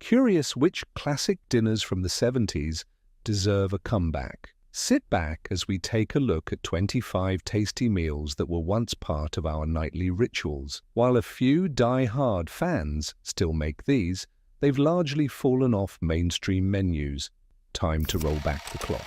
Curious which classic dinners from the 70s deserve a comeback? Sit back as we take a look at 25 tasty meals that were once part of our nightly rituals. While a few die-hard fans still make these, they've largely fallen off mainstream menus. Time to roll back the clock.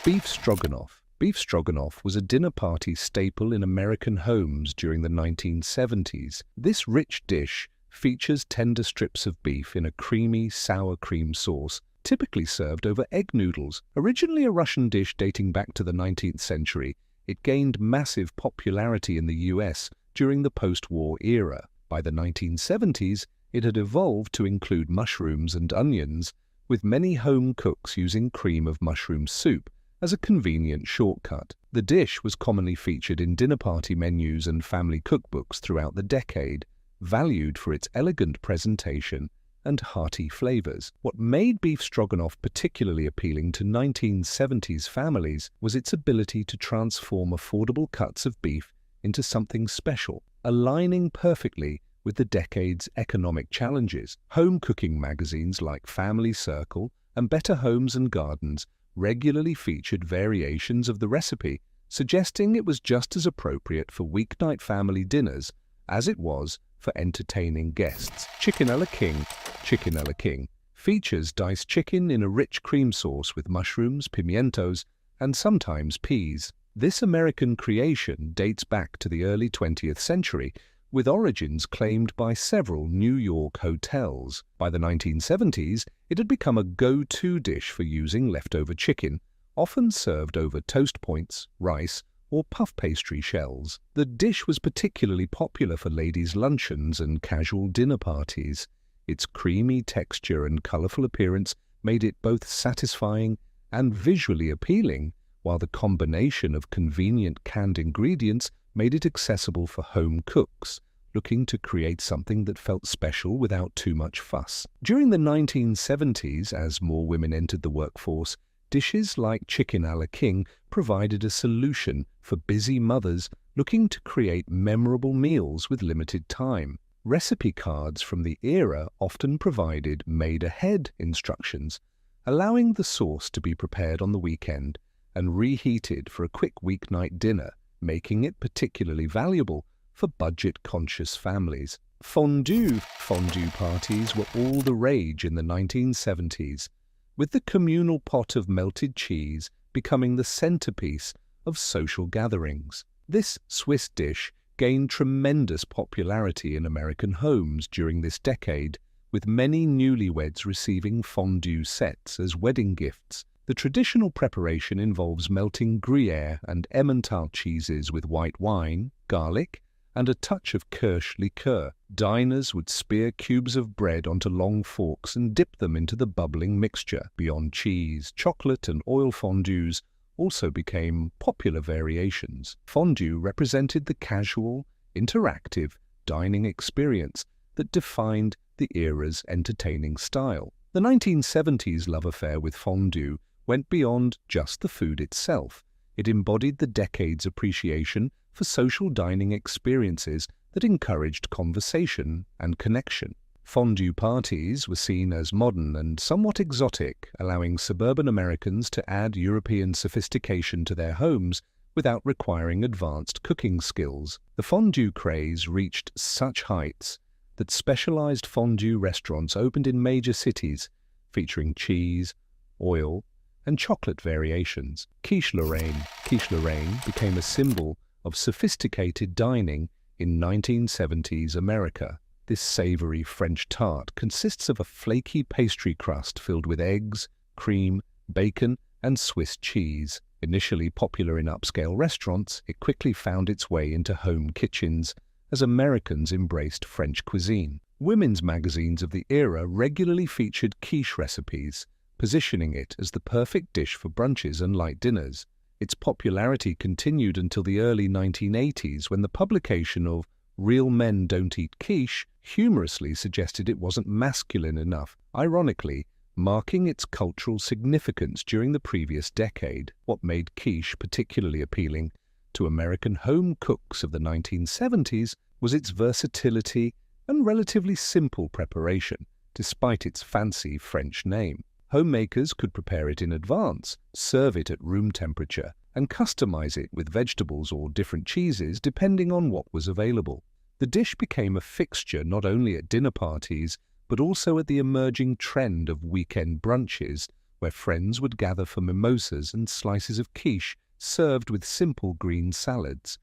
Beef stroganoff. Beef stroganoff was a dinner party staple in American homes during the 1970s. This rich dish features tender strips of beef in a creamy, sour cream sauce, typically served over egg noodles. Originally a Russian dish dating back to the 19th century, it gained massive popularity in the US during the post-war era. By the 1970s, it had evolved to include mushrooms and onions, with many home cooks using cream of mushroom soup as a convenient shortcut. The dish was commonly featured in dinner party menus and family cookbooks throughout the decade, valued for its elegant presentation and hearty flavors. What made beef stroganoff particularly appealing to 1970s families was its ability to transform affordable cuts of beef into something special, aligning perfectly with the decade's economic challenges. Home cooking magazines like Family Circle and Better Homes and Gardens regularly featured variations of the recipe, suggesting it was just as appropriate for weeknight family dinners as it was for entertaining guests. Chicken a la King. Chicken a la King features diced chicken in a rich cream sauce with mushrooms, pimientos, and sometimes peas. This American creation dates back to the early 20th century, with origins claimed by several New York hotels. By the 1970s, it had become a go-to dish for using leftover chicken, often served over toast points, rice, or puff pastry shells. The dish was particularly popular for ladies' luncheons and casual dinner parties. Its creamy texture and colorful appearance made it both satisfying and visually appealing, while the combination of convenient canned ingredients made it accessible for home cooks looking to create something that felt special without too much fuss. During the 1970s, as more women entered the workforce, dishes like Chicken a la King provided a solution for busy mothers looking to create memorable meals with limited time. Recipe cards from the era often provided made-ahead instructions, allowing the sauce to be prepared on the weekend and reheated for a quick weeknight dinner, making it particularly valuable for budget-conscious families. Fondue parties were all the rage in the 1970s, with the communal pot of melted cheese becoming the centerpiece of social gatherings. This Swiss dish gained tremendous popularity in American homes during this decade, with many newlyweds receiving fondue sets as wedding gifts. The traditional preparation involves melting Gruyere and Emmental cheeses with white wine, garlic, and a touch of Kirsch liqueur. Diners would spear cubes of bread onto long forks and dip them into the bubbling mixture. Beyond cheese, chocolate and oil fondues also became popular variations. Fondue represented the casual, interactive dining experience that defined the era's entertaining style. The 1970s love affair with fondue went beyond just the food itself. It embodied the decade's appreciation for social dining experiences that encouraged conversation and connection. Fondue parties were seen as modern and somewhat exotic, allowing suburban Americans to add European sophistication to their homes without requiring advanced cooking skills. The fondue craze reached such heights that specialized fondue restaurants opened in major cities, featuring cheese, oil, and chocolate variations. Quiche Lorraine became a symbol of sophisticated dining in 1970s America. This savory French tart consists of a flaky pastry crust filled with eggs, cream, bacon, and Swiss cheese. Initially popular in upscale restaurants, it quickly found its way into home kitchens as Americans embraced French cuisine. Women's magazines of the era regularly featured quiche recipes, positioning it as the perfect dish for brunches and light dinners. Its popularity continued until the early 1980s, when the publication of Real Men Don't Eat Quiche humorously suggested it wasn't masculine enough, ironically marking its cultural significance during the previous decade. What made quiche particularly appealing to American home cooks of the 1970s was its versatility and relatively simple preparation. despite its fancy French name. Homemakers could prepare it in advance, serve it at room temperature, and customize it with vegetables or different cheeses depending on what was available. The dish became a fixture not only at dinner parties, but also at the emerging trend of weekend brunches, where friends would gather for mimosas and slices of quiche served with simple green salads.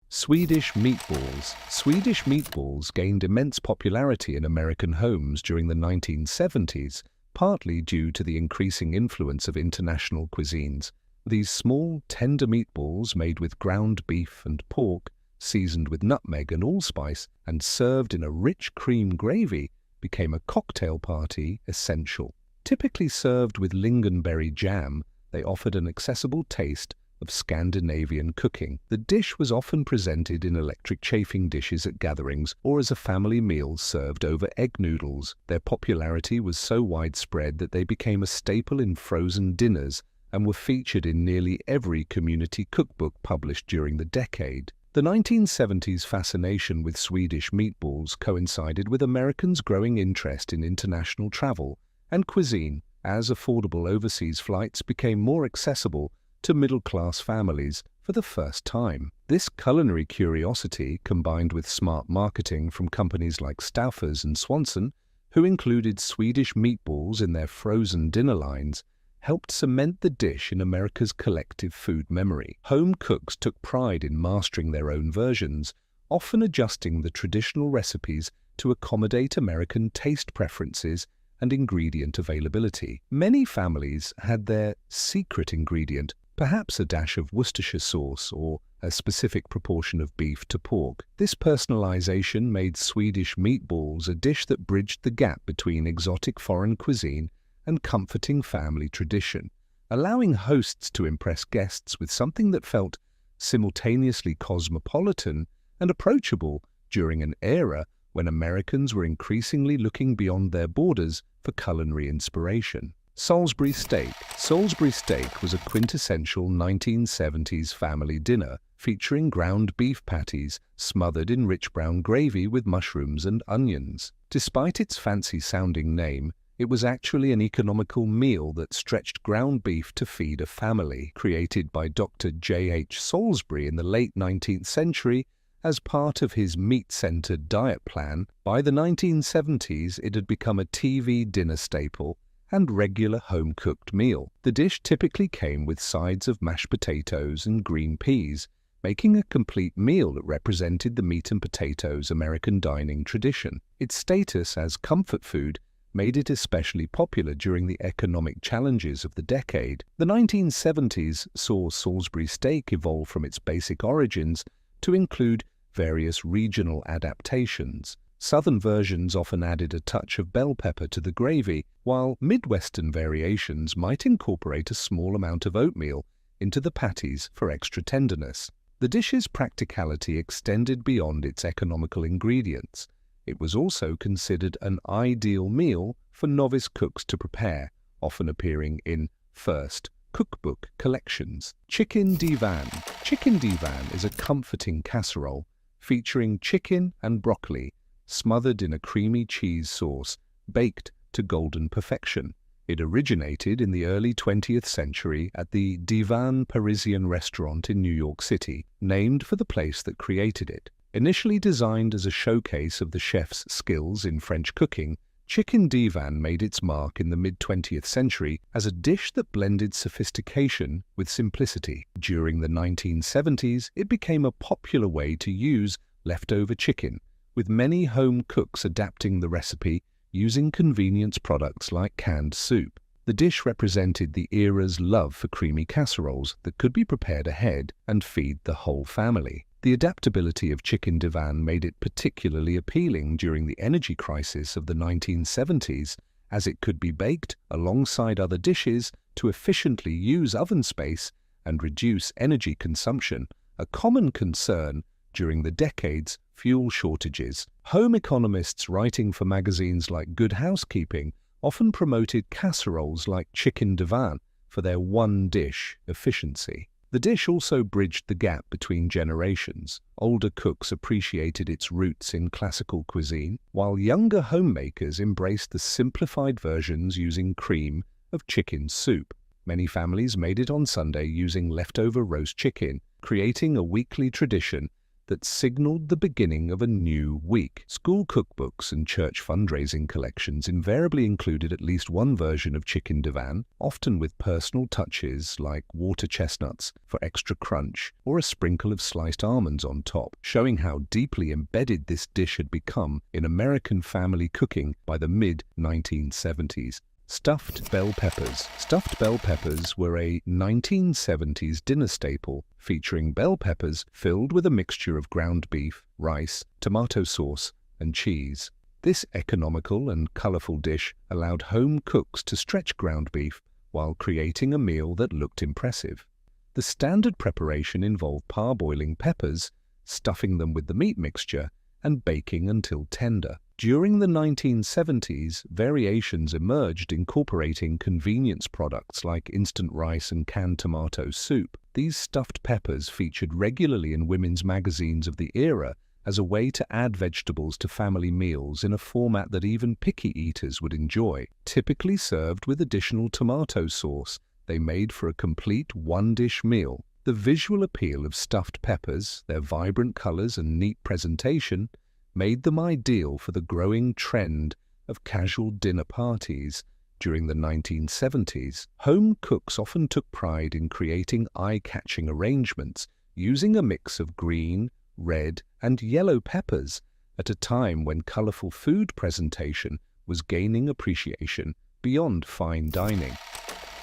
Swedish meatballs. Swedish meatballs gained immense popularity in American homes during the 1970s, partly due to the increasing influence of international cuisines. These small, tender meatballs made with ground beef and pork, seasoned with nutmeg and allspice, and served in a rich cream gravy, became a cocktail party essential. Typically served with lingonberry jam, they offered an accessible taste of Scandinavian cooking. The dish was often presented in electric chafing dishes at gatherings or as a family meal served over egg noodles. Their popularity was so widespread that they became a staple in frozen dinners and were featured in nearly every community cookbook published during the decade. The 1970s fascination with Swedish meatballs coincided with Americans' growing interest in international travel and cuisine, as affordable overseas flights became more accessible to middle-class families for the first time. This culinary curiosity, combined with smart marketing from companies like Stouffer's and Swanson, who included Swedish meatballs in their frozen dinner lines, helped cement the dish in America's collective food memory. Home cooks took pride in mastering their own versions, often adjusting the traditional recipes to accommodate American taste preferences and ingredient availability. Many families had their secret ingredient, perhaps a dash of Worcestershire sauce or a specific proportion of beef to pork. This personalization made Swedish meatballs a dish that bridged the gap between exotic foreign cuisine and comforting family tradition, allowing hosts to impress guests with something that felt simultaneously cosmopolitan and approachable during an era when Americans were increasingly looking beyond their borders for culinary inspiration. Salisbury steak. Salisbury steak was a quintessential 1970s family dinner featuring ground beef patties smothered in rich brown gravy with mushrooms and onions. Despite its fancy-sounding name, it was actually an economical meal that stretched ground beef to feed a family. Created by Dr. J.H. Salisbury in the late 19th century as part of his meat-centered diet plan, by the 1970s it had become a TV dinner staple and regular home-cooked meal. The dish typically came with sides of mashed potatoes and green peas, making a complete meal that represented the meat and potatoes American dining tradition. Its status as comfort food made it especially popular during the economic challenges of the decade. The 1970s saw Salisbury steak evolve from its basic origins to include various regional adaptations. Southern versions often added a touch of bell pepper to the gravy, while Midwestern variations might incorporate a small amount of oatmeal into the patties for extra tenderness. The dish's practicality extended beyond its economical ingredients. It was also considered an ideal meal for novice cooks to prepare, often appearing in first cookbook collections. Chicken divan. Chicken divan is a comforting casserole featuring chicken and broccoli, smothered in a creamy cheese sauce, baked to golden perfection. It originated in the early 20th century at the Divan Parisian restaurant in New York City, named for the place that created it. Initially designed as a showcase of the chef's skills in French cooking, chicken divan made its mark in the mid-20th century as a dish that blended sophistication with simplicity. During the 1970s, it became a popular way to use leftover chicken, with many home cooks adapting the recipe using convenience products like canned soup. The dish represented the era's love for creamy casseroles that could be prepared ahead and feed the whole family. The adaptability of chicken divan made it particularly appealing during the energy crisis of the 1970s, as it could be baked alongside other dishes to efficiently use oven space and reduce energy consumption, a common concern during the decade's fuel shortages. Home economists writing for magazines like Good Housekeeping often promoted casseroles like chicken divan for their one-dish efficiency. The dish also bridged the gap between generations. Older cooks appreciated its roots in classical cuisine, while younger homemakers embraced the simplified versions using cream of chicken soup. Many families made it on Sunday using leftover roast chicken, creating a weekly tradition that signaled the beginning of a new week. School cookbooks and church fundraising collections invariably included at least one version of chicken divan, often with personal touches like water chestnuts for extra crunch or a sprinkle of sliced almonds on top, showing how deeply embedded this dish had become in American family cooking by the mid-1970s. Stuffed bell peppers. Stuffed bell peppers were a 1970s dinner staple, featuring bell peppers filled with a mixture of ground beef, rice, tomato sauce, and cheese. This economical and colorful dish allowed home cooks to stretch ground beef while creating a meal that looked impressive. The standard preparation involved parboiling peppers, stuffing them with the meat mixture, and baking until tender. During the 1970s, variations emerged incorporating convenience products like instant rice and canned tomato soup. These stuffed peppers featured regularly in women's magazines of the era as a way to add vegetables to family meals in a format that even picky eaters would enjoy. Typically served with additional tomato sauce, they made for a complete one-dish meal. The visual appeal of stuffed peppers, their vibrant colors and neat presentation, made them ideal for the growing trend of casual dinner parties during the 1970s. Home cooks often took pride in creating eye-catching arrangements using a mix of green, red, and yellow peppers at a time when colorful food presentation was gaining appreciation beyond fine dining.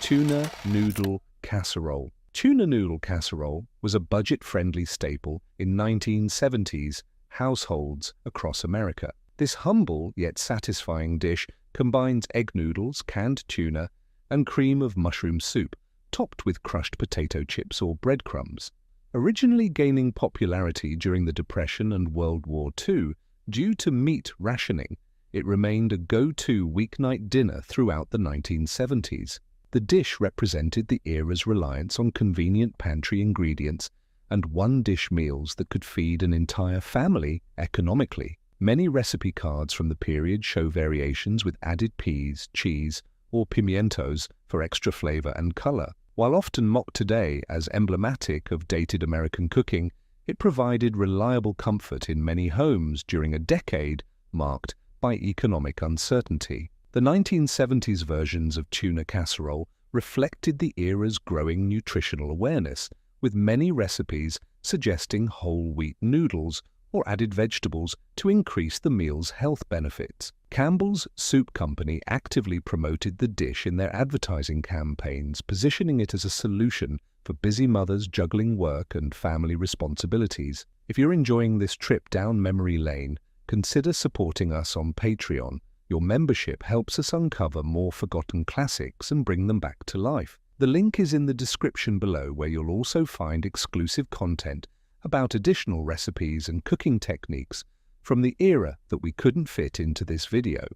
Tuna noodle casserole. Tuna noodle casserole was a budget-friendly staple in 1970s households across America. This humble yet satisfying dish combines egg noodles, canned tuna, and cream of mushroom soup, topped with crushed potato chips or breadcrumbs. Originally gaining popularity during the Depression and World War II due to meat rationing, it remained a go-to weeknight dinner throughout the 1970s. The dish represented the era's reliance on convenient pantry ingredients and one-dish meals that could feed an entire family economically. Many recipe cards from the period show variations with added peas, cheese, or pimientos for extra flavor and color. While often mocked today as emblematic of dated American cooking, it provided reliable comfort in many homes during a decade marked by economic uncertainty. The 1970s versions of tuna casserole reflected the era's growing nutritional awareness, with many recipes suggesting whole wheat noodles or added vegetables to increase the meal's health benefits. Campbell's Soup Company actively promoted the dish in their advertising campaigns, positioning it as a solution for busy mothers juggling work and family responsibilities. If you're enjoying this trip down memory lane, consider supporting us on Patreon. Your membership helps us uncover more forgotten classics and bring them back to life. The link is in the description below, where you'll also find exclusive content about additional recipes and cooking techniques from the era that we couldn't fit into this video.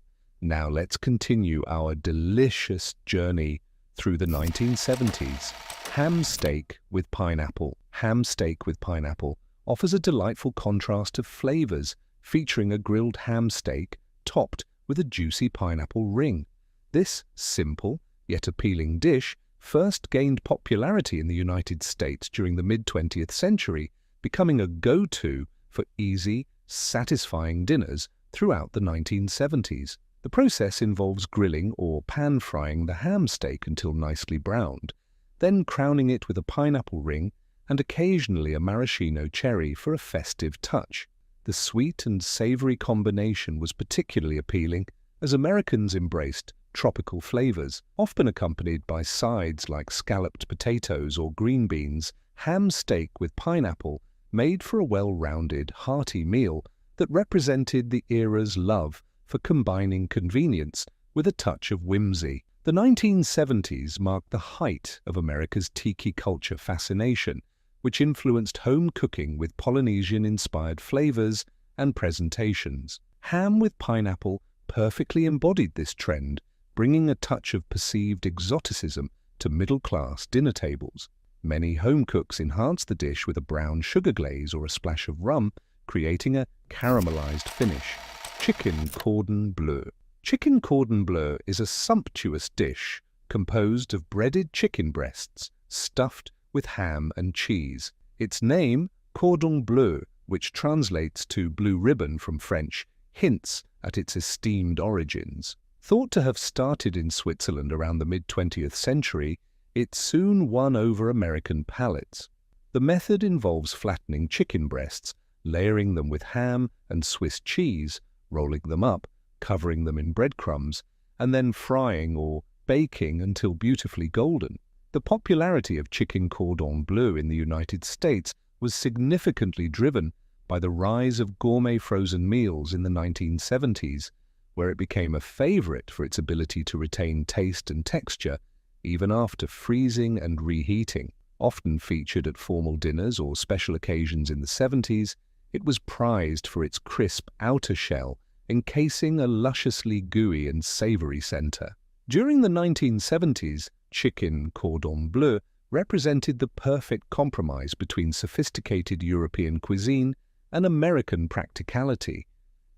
Now let's continue our delicious journey through the 1970s. Ham steak with pineapple. Ham steak with pineapple offers a delightful contrast of flavors, featuring a grilled ham steak topped with a juicy pineapple ring. This simple yet appealing dish first gained popularity in the United States during the mid-20th century, becoming a go-to for easy, satisfying dinners throughout the 1970s. The process involves grilling or pan-frying the ham steak until nicely browned, then crowning it with a pineapple ring and occasionally a maraschino cherry for a festive touch. The sweet and savory combination was particularly appealing as Americans embraced tropical flavors, often accompanied by sides like scalloped potatoes or green beans. Ham steak with pineapple made for a well-rounded, hearty meal that represented the era's love for combining convenience with a touch of whimsy. The 1970s marked the height of America's tiki culture fascination, which influenced home cooking with Polynesian-inspired flavors and presentations. Ham with pineapple perfectly embodied this trend, bringing a touch of perceived exoticism to middle-class dinner tables. Many home cooks enhance the dish with a brown sugar glaze or a splash of rum, creating a caramelized finish. Chicken cordon bleu. Chicken cordon bleu is a sumptuous dish composed of breaded chicken breasts stuffed with ham and cheese. Its name, cordon bleu, which translates to blue ribbon from French, hints at its esteemed origins. Thought to have started in Switzerland around the mid-20th century, it soon won over American palates. The method involves flattening chicken breasts, layering them with ham and Swiss cheese, rolling them up, covering them in breadcrumbs, and then frying or baking until beautifully golden. The popularity of chicken cordon bleu in the United States was significantly driven by the rise of gourmet frozen meals in the 1970s, where it became a favorite for its ability to retain taste and texture even after freezing and reheating. Often featured at formal dinners or special occasions in the 70s, it was prized for its crisp outer shell, encasing a lusciously gooey and savory center. During the 1970s, chicken cordon bleu represented the perfect compromise between sophisticated European cuisine and American practicality.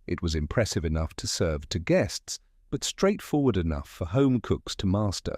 It was impressive enough to serve to guests, but straightforward enough for home cooks to master.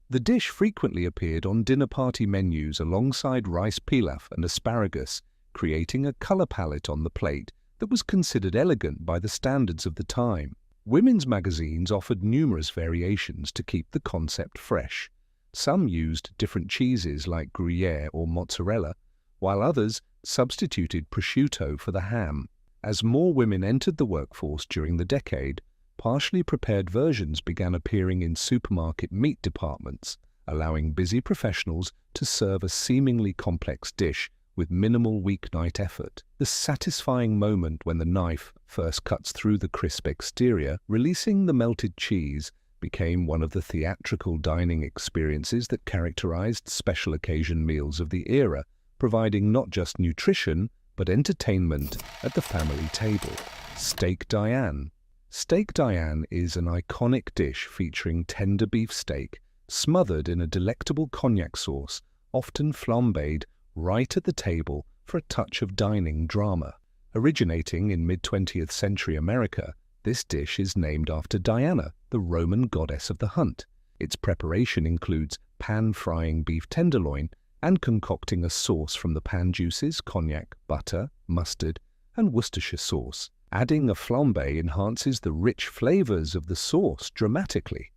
The dish frequently appeared on dinner party menus alongside rice pilaf and asparagus, creating a color palette on the plate that was considered elegant by the standards of the time. Women's magazines offered numerous variations to keep the concept fresh. Some used different cheeses like Gruyere or mozzarella, while others substituted prosciutto for the ham. As more women entered the workforce during the decade, partially prepared versions began appearing in supermarket meat departments, allowing busy professionals to serve a seemingly complex dish with minimal weeknight effort. The satisfying moment when the knife first cuts through the crisp exterior, releasing the melted cheese, became one of the theatrical dining experiences that characterized special occasion meals of the era, providing not just nutrition, but entertainment at the family table. Steak Diane. Steak Diane is an iconic dish featuring tender beef steak, smothered in a delectable cognac sauce, often flambéed right at the table for a touch of dining drama. Originating in mid-20th century America, this dish is named after Diana, the Roman goddess of the hunt. Its preparation includes pan-frying beef tenderloin and concocting a sauce from the pan juices, cognac, butter, mustard, and Worcestershire sauce. Adding a flambé enhances the rich flavors of the sauce dramatically.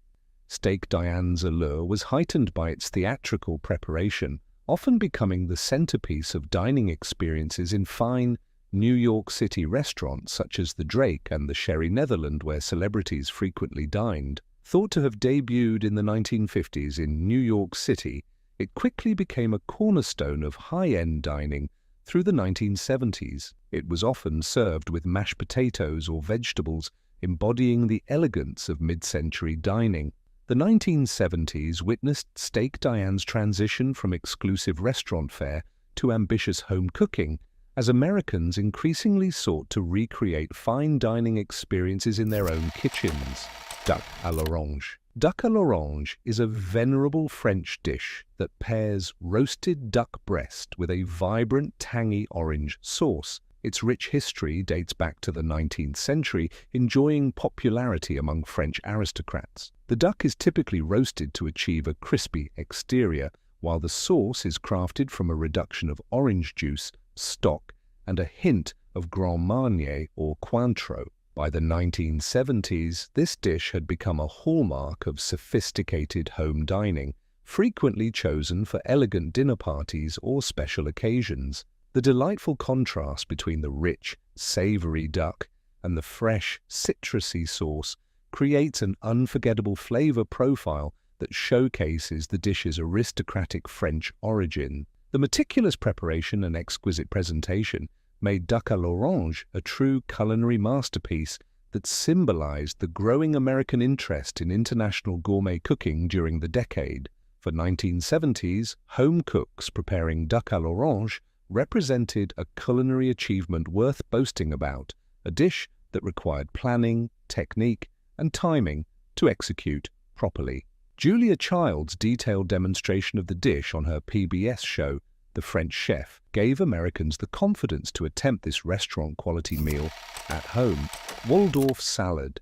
Steak Diane's allure was heightened by its theatrical preparation, often becoming the centerpiece of dining experiences in fine New York City restaurants such as the Drake and the Sherry Netherland, where celebrities frequently dined. Thought to have debuted in the 1950s in New York City, it quickly became a cornerstone of high-end dining through the 1970s. It was often served with mashed potatoes or vegetables, embodying the elegance of mid-century dining. The 1970s witnessed Steak Diane's transition from exclusive restaurant fare to ambitious home cooking, as Americans increasingly sought to recreate fine dining experiences in their own kitchens. Duck à l'orange. Duck à l'orange is a venerable French dish that pairs roasted duck breast with a vibrant, tangy orange sauce. Its rich history dates back to the 19th century, enjoying popularity among French aristocrats. The duck is typically roasted to achieve a crispy exterior, while the sauce is crafted from a reduction of orange juice, stock, and a hint of Grand Marnier or Cointreau. By the 1970s, this dish had become a hallmark of sophisticated home dining, frequently chosen for elegant dinner parties or special occasions. The delightful contrast between the rich, savory duck and the fresh, citrusy sauce creates an unforgettable flavor profile that showcases the dish's aristocratic French origin. The meticulous preparation and exquisite presentation made duck à l'orange a true culinary masterpiece that symbolized the growing American interest in international gourmet cooking during the decade. For 1970s, home cooks preparing duck à l'orange represented a culinary achievement worth boasting about, a dish that required planning, technique, and timing to execute properly. Julia Child's detailed demonstration of the dish on her PBS show, The French Chef, gave Americans the confidence to attempt this restaurant-quality meal at home. Waldorf salad.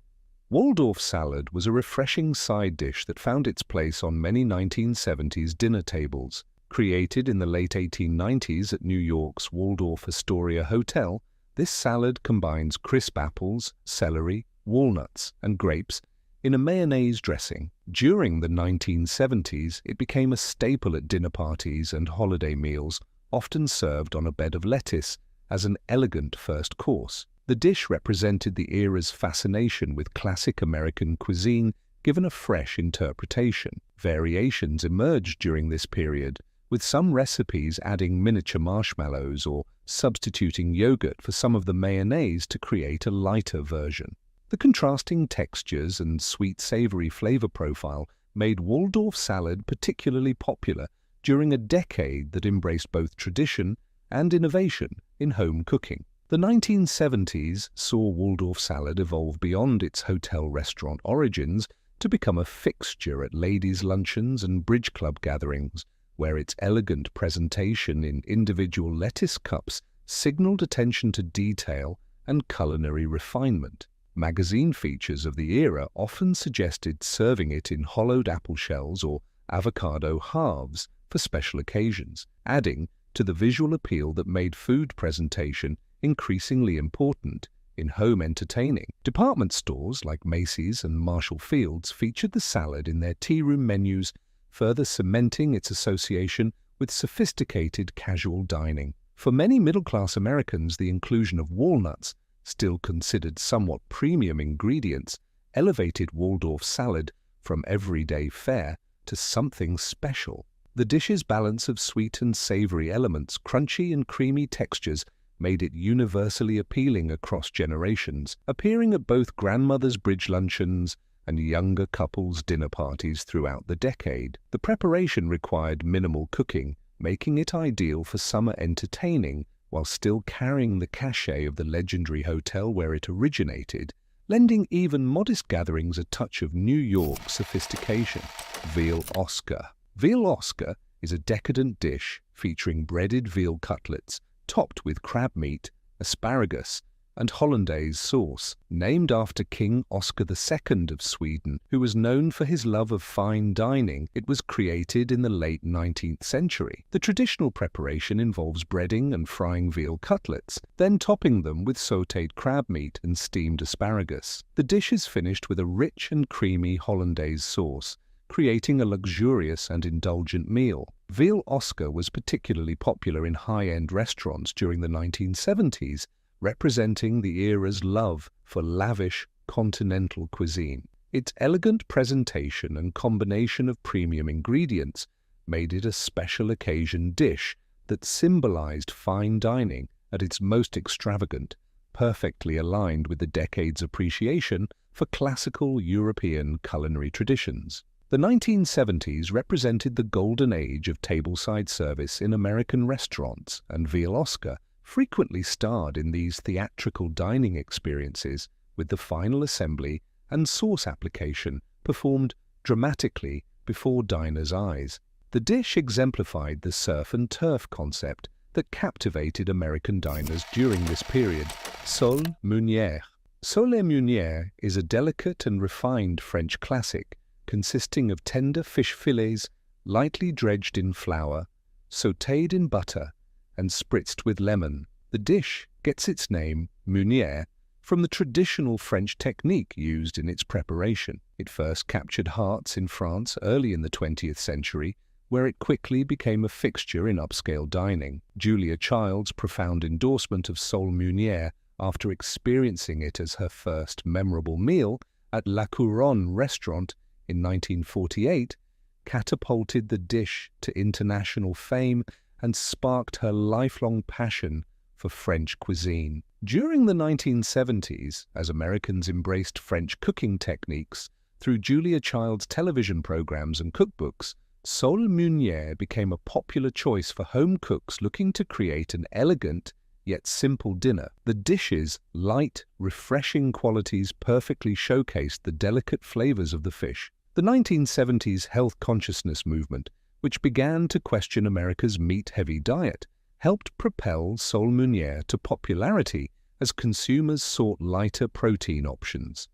Waldorf salad was a refreshing side dish that found its place on many 1970s dinner tables. Created in the late 1890s at New York's Waldorf Astoria Hotel, this salad combines crisp apples, celery, walnuts, and grapes in a mayonnaise dressing. During the 1970s, it became a staple at dinner parties and holiday meals, often served on a bed of lettuce as an elegant first course. The dish represented the era's fascination with classic American cuisine given a fresh interpretation. Variations emerged during this period, with some recipes adding miniature marshmallows or substituting yogurt for some of the mayonnaise to create a lighter version. The contrasting textures and sweet-savory flavor profile made Waldorf salad particularly popular during a decade that embraced both tradition and innovation in home cooking. The 1970s saw Waldorf salad evolve beyond its hotel restaurant origins to become a fixture at ladies' luncheons and bridge club gatherings, where its elegant presentation in individual lettuce cups signaled attention to detail and culinary refinement. Magazine features of the era often suggested serving it in hollowed apple shells or avocado halves for special occasions, adding to the visual appeal that made food presentation increasingly important in home entertaining. Department stores like Macy's and Marshall Field's featured the salad in their tea room menus, further cementing its association with sophisticated casual dining. For many middle-class Americans, the inclusion of walnuts, still considered somewhat premium ingredients, elevated Waldorf salad from everyday fare to something special. The dish's balance of sweet and savory elements, crunchy and creamy textures, made it universally appealing across generations, appearing at both grandmothers' bridge luncheons and younger couples' dinner parties throughout the decade. The preparation required minimal cooking, making it ideal for summer entertaining while still carrying the cachet of the legendary hotel where it originated, lending even modest gatherings a touch of New York sophistication. Veal Oscar. Veal Oscar is a decadent dish featuring breaded veal cutlets topped with crab meat, asparagus, and hollandaise sauce. Named after King Oscar II of Sweden, who was known for his love of fine dining, it was created in the late 19th century. The traditional preparation involves breading and frying veal cutlets, then topping them with sautéed crab meat and steamed asparagus. The dish is finished with a rich and creamy hollandaise sauce, creating a luxurious and indulgent meal. Veal Oscar was particularly popular in high-end restaurants during the 1970s, representing the era's love for lavish continental cuisine. Its elegant presentation and combination of premium ingredients made it a special occasion dish that symbolized fine dining at its most extravagant, perfectly aligned with the decade's appreciation for classical European culinary traditions. The 1970s represented the golden age of tableside service in American restaurants, and Veal Oscar frequently starred in these theatrical dining experiences, with the final assembly and sauce application performed dramatically before diners' eyes. The dish exemplified the surf and turf concept that captivated American diners during this period. Sole meunière. Sole meunière is a delicate and refined French classic consisting of tender fish fillets lightly dredged in flour, sautéed in butter, and spritzed with lemon. The dish gets its name, meunière, from the traditional French technique used in its preparation. It first captured hearts in France early in the 20th century, where it quickly became a fixture in upscale dining. Julia Child's profound endorsement of sole meunière after experiencing it as her first memorable meal at La Couronne restaurant in 1948 catapulted the dish to international fame and sparked her lifelong passion for French cuisine. During the 1970s, as Americans embraced French cooking techniques through Julia Child's television programs and cookbooks, sole meunière became a popular choice for home cooks looking to create an elegant yet simple dinner. The dish's light, refreshing qualities perfectly showcased the delicate flavors of the fish. The 1970s health consciousness movement, which began to question America's meat-heavy diet, helped propel sole meunière to popularity as consumers sought lighter protein options.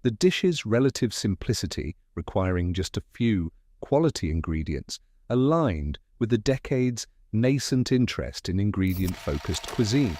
The dish's relative simplicity, requiring just a few quality ingredients, aligned with the decade's nascent interest in ingredient-focused cuisine.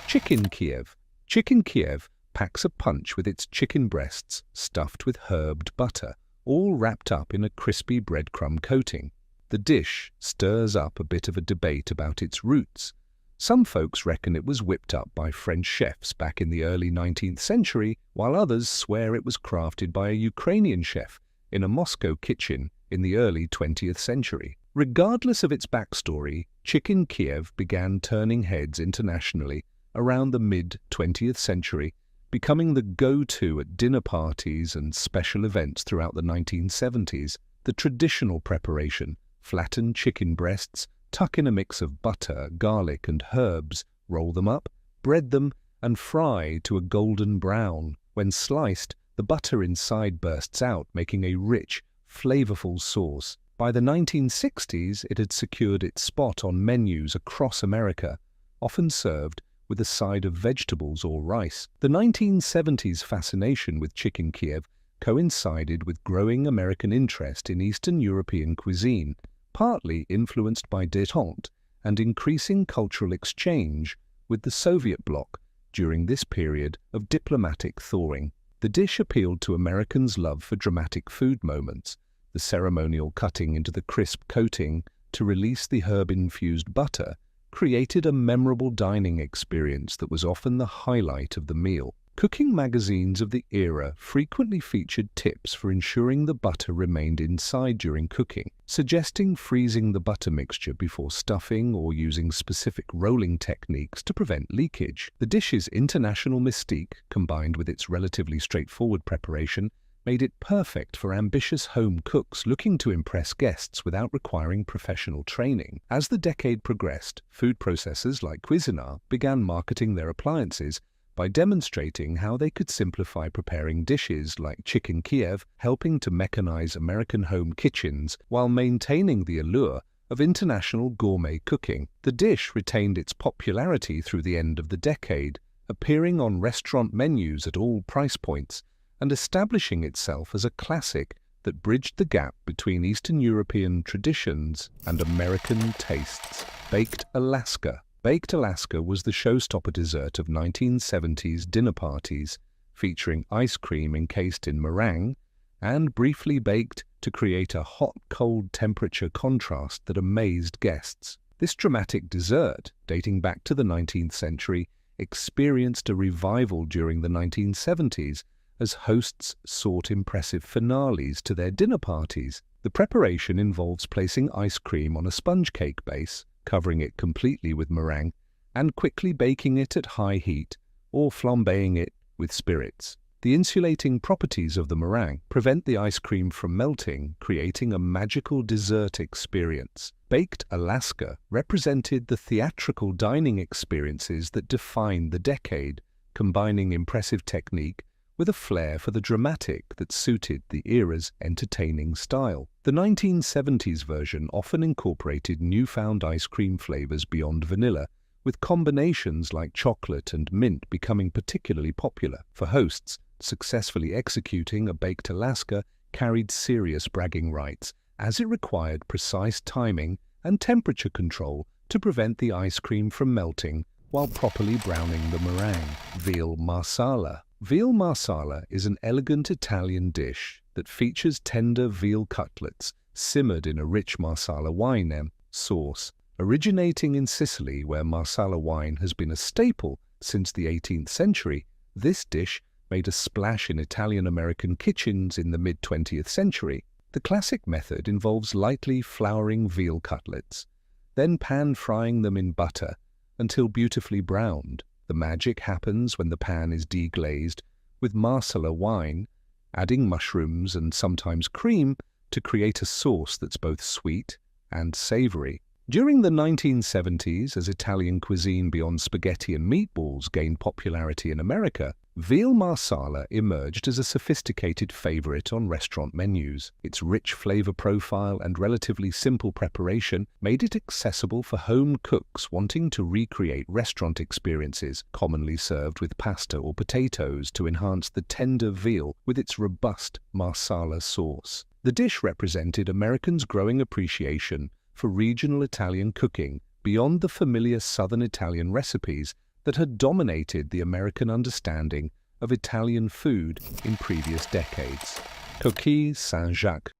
Chicken Kiev. Chicken Kiev packs a punch with its chicken breasts stuffed with herbed butter, all wrapped up in a crispy breadcrumb coating. The dish stirs up a bit of a debate about its roots. Some folks reckon it was whipped up by French chefs back in the early 19th century, while others swear it was crafted by a Ukrainian chef in a Moscow kitchen in the early 20th century. Regardless of its backstory, Chicken Kiev began turning heads internationally around the mid-20th century, becoming the go-to at dinner parties and special events throughout the 1970s. The traditional preparation, flattened chicken breasts, tuck in a mix of butter, garlic, and herbs, roll them up, bread them, and fry to a golden brown. When sliced, the butter inside bursts out, making a rich, flavorful sauce. By the 1960s, it had secured its spot on menus across America, often served with a side of vegetables or rice. The 1970s fascination with Chicken Kiev coincided with growing American interest in Eastern European cuisine, partly influenced by détente and increasing cultural exchange with the Soviet bloc during this period of diplomatic thawing. The dish appealed to Americans' love for dramatic food moments, the ceremonial cutting into the crisp coating to release the herb-infused butter created a memorable dining experience that was often the highlight of the meal. Cooking magazines of the era frequently featured tips for ensuring the butter remained inside during cooking, suggesting freezing the butter mixture before stuffing or using specific rolling techniques to prevent leakage. The dish's international mystique, combined with its relatively straightforward preparation, made it perfect for ambitious home cooks looking to impress guests without requiring professional training. As the decade progressed, food processors like Cuisinart began marketing their appliances by demonstrating how they could simplify preparing dishes like Chicken Kiev, helping to mechanize American home kitchens while maintaining the allure of international gourmet cooking. The dish retained its popularity through the end of the decade, appearing on restaurant menus at all price points and establishing itself as a classic that bridged the gap between Eastern European traditions and American tastes. Baked Alaska. Baked Alaska was the showstopper dessert of 1970s dinner parties, featuring ice cream encased in meringue and briefly baked to create a hot-cold temperature contrast that amazed guests. This dramatic dessert, dating back to the 19th century, experienced a revival during the 1970s as hosts sought impressive finales to their dinner parties. The preparation involves placing ice cream on a sponge cake base, covering it completely with meringue, and quickly baking it at high heat or flambeing it with spirits. The insulating properties of the meringue prevent the ice cream from melting, creating a magical dessert experience. Baked Alaska represented the theatrical dining experiences that defined the decade, combining impressive technique with a flair for the dramatic that suited the era's entertaining style. The 1970s version often incorporated newfound ice cream flavors beyond vanilla, with combinations like chocolate and mint becoming particularly popular. For hosts, successfully executing a Baked Alaska carried serious bragging rights, as it required precise timing and temperature control to prevent the ice cream from melting while properly browning the meringue. Veal Marsala. Veal Marsala is an elegant Italian dish that features tender veal cutlets simmered in a rich Marsala wine sauce. Originating in Sicily, where Marsala wine has been a staple since the 18th century, this dish made a splash in Italian-American kitchens in the mid-20th century. The classic method involves lightly flouring veal cutlets, then pan-frying them in butter until beautifully browned. The magic happens when the pan is deglazed with Marsala wine, adding mushrooms and sometimes cream to create a sauce that's both sweet and savory. During the 1970s, as Italian cuisine beyond spaghetti and meatballs gained popularity in America, Veal marsala emerged as a sophisticated favorite on restaurant menus. Its rich flavor profile and relatively simple preparation made it accessible for home cooks wanting to recreate restaurant experiences, commonly served with pasta or potatoes to enhance the tender veal with its robust marsala sauce. The dish represented Americans' growing appreciation for regional Italian cooking beyond the familiar Southern Italian recipes that had dominated the American understanding of Italian food in previous decades. Coquille Saint-Jacques.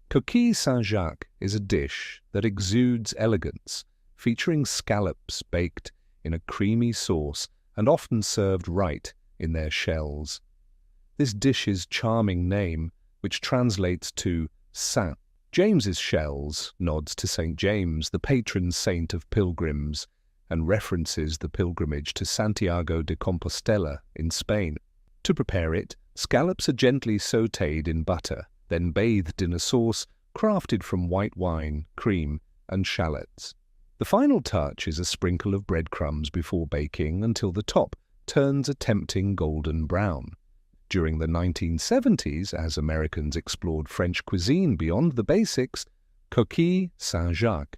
Coquille Saint-Jacques is a dish that exudes elegance, featuring scallops baked in a creamy sauce and often served right in their shells. This dish's charming name, which translates to Saint James's shells, nods to St. James, the patron saint of pilgrims, and references the pilgrimage to Santiago de Compostela in Spain. To prepare it, scallops are gently sautéed in butter, then bathed in a sauce crafted from white wine, cream, and shallots. The final touch is a sprinkle of breadcrumbs before baking until the top turns a tempting golden brown. During the 1970s, as Americans explored French cuisine beyond the basics, Coquille Saint-Jacques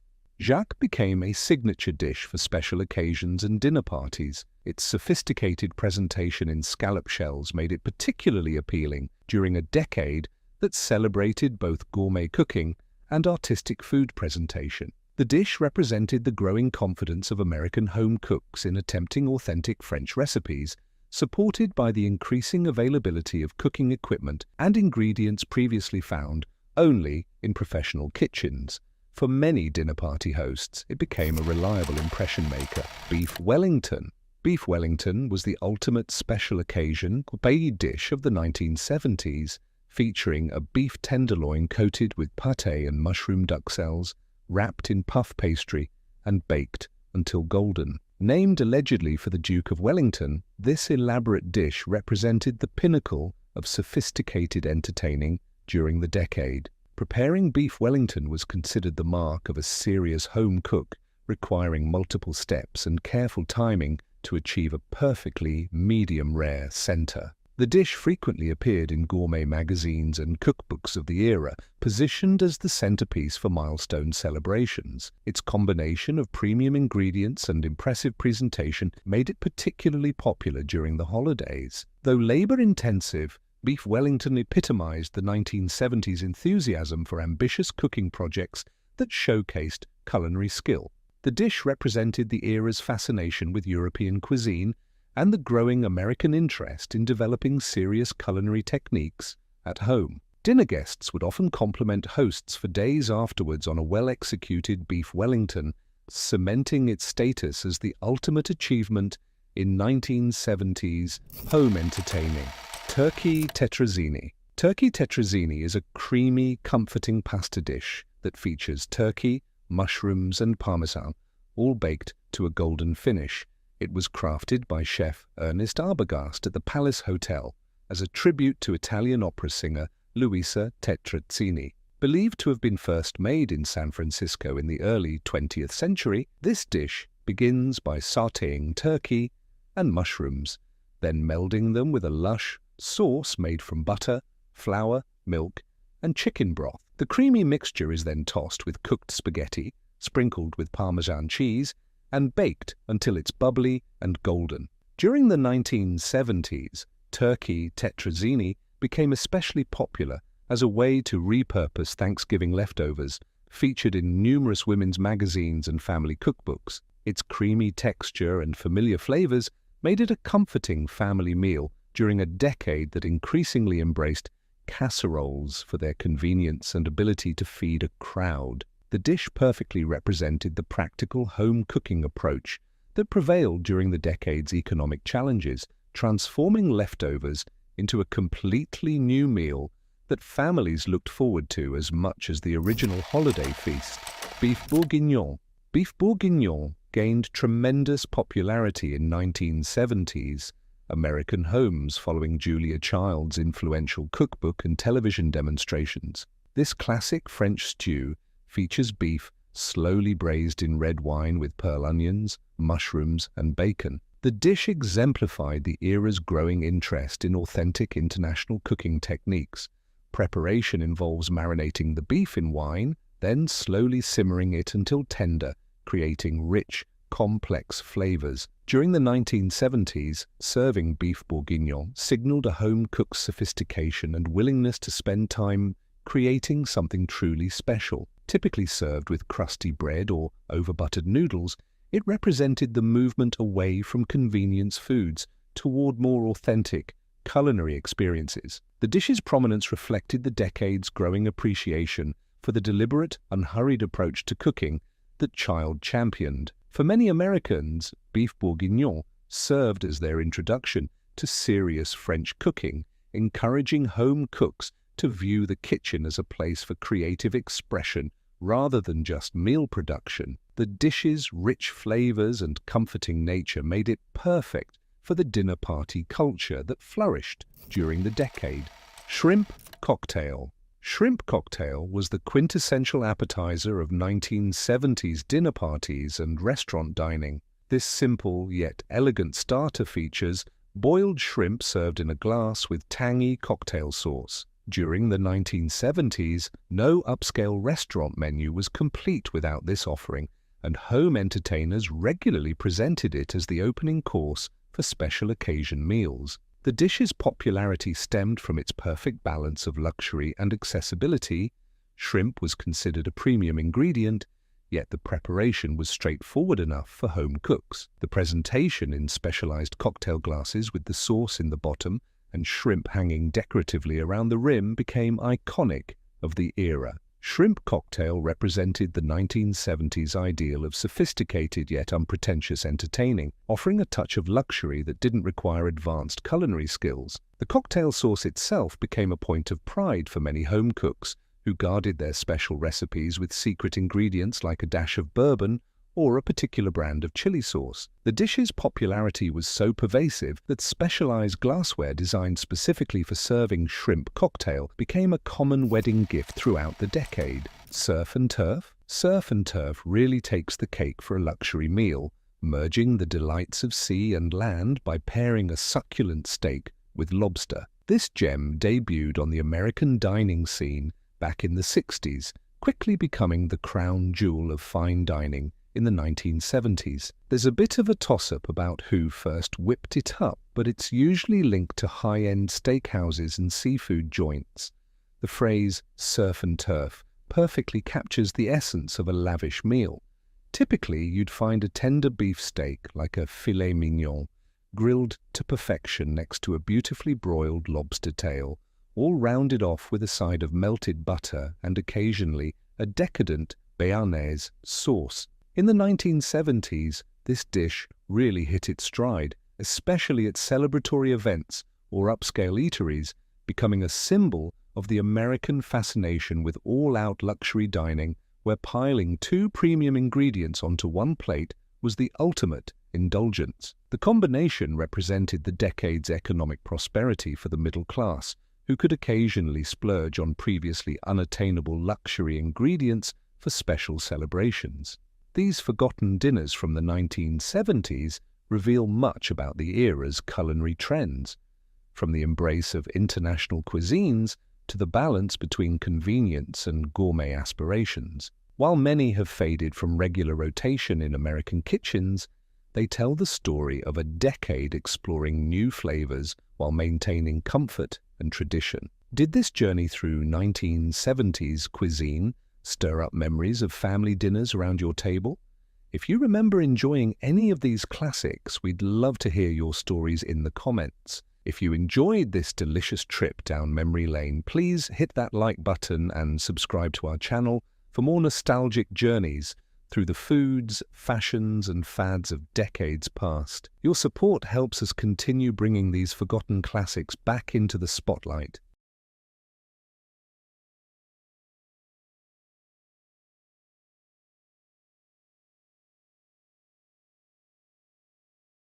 became a signature dish for special occasions and dinner parties. Its sophisticated presentation in scallop shells made it particularly appealing during a decade that celebrated both gourmet cooking and artistic food presentation. The dish represented the growing confidence of American home cooks in attempting authentic French recipes, supported by the increasing availability of cooking equipment and ingredients previously found only in professional kitchens. For many dinner party hosts, it became a reliable impression maker. Beef Wellington. Beef Wellington was the ultimate special occasion gourmet dish of the 1970s, featuring a beef tenderloin coated with pâté and mushroom duxelles, wrapped in puff pastry and baked until golden. Named allegedly for the Duke of Wellington, this elaborate dish represented the pinnacle of sophisticated entertaining during the decade. Preparing beef Wellington was considered the mark of a serious home cook, requiring multiple steps and careful timing to achieve a perfectly medium-rare center. The dish frequently appeared in gourmet magazines and cookbooks of the era, positioned as the centerpiece for milestone celebrations. Its combination of premium ingredients and impressive presentation made it particularly popular during the holidays. Though labor-intensive, beef Wellington epitomized the 1970s enthusiasm for ambitious cooking projects that showcased culinary skill. The dish represented the era's fascination with European cuisine and the growing American interest in developing serious culinary techniques at home. Dinner guests would often compliment hosts for days afterwards on a well-executed beef Wellington, cementing its status as the ultimate achievement in 1970s home entertaining. Turkey tetrazzini. Turkey tetrazzini is a creamy, comforting pasta dish that features turkey, mushrooms, and parmesan, all baked to a golden finish. It was crafted by chef Ernest Arbogast at the Palace Hotel as a tribute to Italian opera singer Luisa Tetrazzini. Believed to have been first made in San Francisco in the early 20th century, this dish begins by sautéing turkey and mushrooms, then melding them with a lush sauce made from butter, flour, milk, and chicken broth. The creamy mixture is then tossed with cooked spaghetti, sprinkled with Parmesan cheese, and baked until it's bubbly and golden. During the 1970s, turkey tetrazzini became especially popular as a way to repurpose Thanksgiving leftovers, featured in numerous women's magazines and family cookbooks. Its creamy texture and familiar flavors made it a comforting family meal during a decade that increasingly embraced casseroles for their convenience and ability to feed a crowd. The dish perfectly represented the practical home cooking approach that prevailed during the decade's economic challenges, transforming leftovers into a completely new meal that families looked forward to as much as the original holiday feast. Beef bourguignon. Beef bourguignon gained tremendous popularity in 1970s American homes following Julia Child's influential cookbook and television demonstrations. This classic French stew features beef slowly braised in red wine with pearl onions, mushrooms, and bacon. The dish exemplified the era's growing interest in authentic international cooking techniques. Preparation involves marinating the beef in wine, then slowly simmering it until tender, creating rich, complex flavors. During the 1970s, serving beef bourguignon signaled a home cook's sophistication and willingness to spend time creating something truly special. Typically served with crusty bread or over-buttered noodles, it represented the movement away from convenience foods toward more authentic, culinary experiences. The dish's prominence reflected the decade's growing appreciation for the deliberate, unhurried approach to cooking that Child championed. For many Americans, beef bourguignon served as their introduction to serious French cooking, encouraging home cooks to view the kitchen as a place for creative expression rather than just meal production. The dish's rich flavors and comforting nature made it perfect for the dinner party culture that flourished during the decade. Shrimp cocktail. Shrimp cocktail was the quintessential appetizer of 1970s dinner parties and restaurant dining. This simple yet elegant starter features boiled shrimp served in a glass with tangy cocktail sauce. During the 1970s, no upscale restaurant menu was complete without this offering, and home entertainers regularly presented it as the opening course for special occasion meals. The dish's popularity stemmed from its perfect balance of luxury and accessibility. Shrimp was considered a premium ingredient, yet the preparation was straightforward enough for home cooks. The presentation in specialized cocktail glasses with the sauce in the bottom and shrimp hanging decoratively around the rim became iconic of the era. Shrimp cocktail represented the 1970s ideal of sophisticated yet unpretentious entertaining, offering a touch of luxury that didn't require advanced culinary skills. The cocktail sauce itself became a point of pride for many home cooks, who guarded their special recipes with secret ingredients like a dash of bourbon or a particular brand of chili sauce. The dish's popularity was so pervasive that specialized glassware designed specifically for serving shrimp cocktail became a common wedding gift throughout the decade. Surf and turf? Surf and turf really takes the cake for a luxury meal, merging the delights of sea and land by pairing a succulent steak with lobster. This gem debuted on the American dining scene back in the 60s, quickly becoming the crown jewel of fine dining in the 1970s. There's a bit of a toss-up about who first whipped it up, but it's usually linked to high-end steakhouses and seafood joints. The phrase surf and turf perfectly captures the essence of a lavish meal. Typically, you'd find a tender beef steak, like a filet mignon, grilled to perfection next to a beautifully broiled lobster tail, all rounded off with a side of melted butter and occasionally a decadent béarnaise sauce. In the 1970s, this dish really hit its stride, especially at celebratory events or upscale eateries, becoming a symbol of the American fascination with all-out luxury dining, where piling two premium ingredients onto one plate was the ultimate indulgence. The combination represented the decade's economic prosperity for the middle class, who could occasionally splurge on previously unattainable luxury ingredients for special celebrations. These forgotten dinners from the 1970s reveal much about the era's culinary trends, from the embrace of international cuisines to the balance between convenience and gourmet aspirations. While many have faded from regular rotation in American kitchens, they tell the story of a decade exploring new flavors while maintaining comfort and tradition. Did this journey through 1970s cuisine stir up memories of family dinners around your table? If you remember enjoying any of these classics, we'd love to hear your stories in the comments. If you enjoyed this delicious trip down memory lane, please hit that like button and subscribe to our channel for more nostalgic journeys through the foods, fashions, and fads of decades past. Your support helps us continue bringing these forgotten classics back into the spotlight.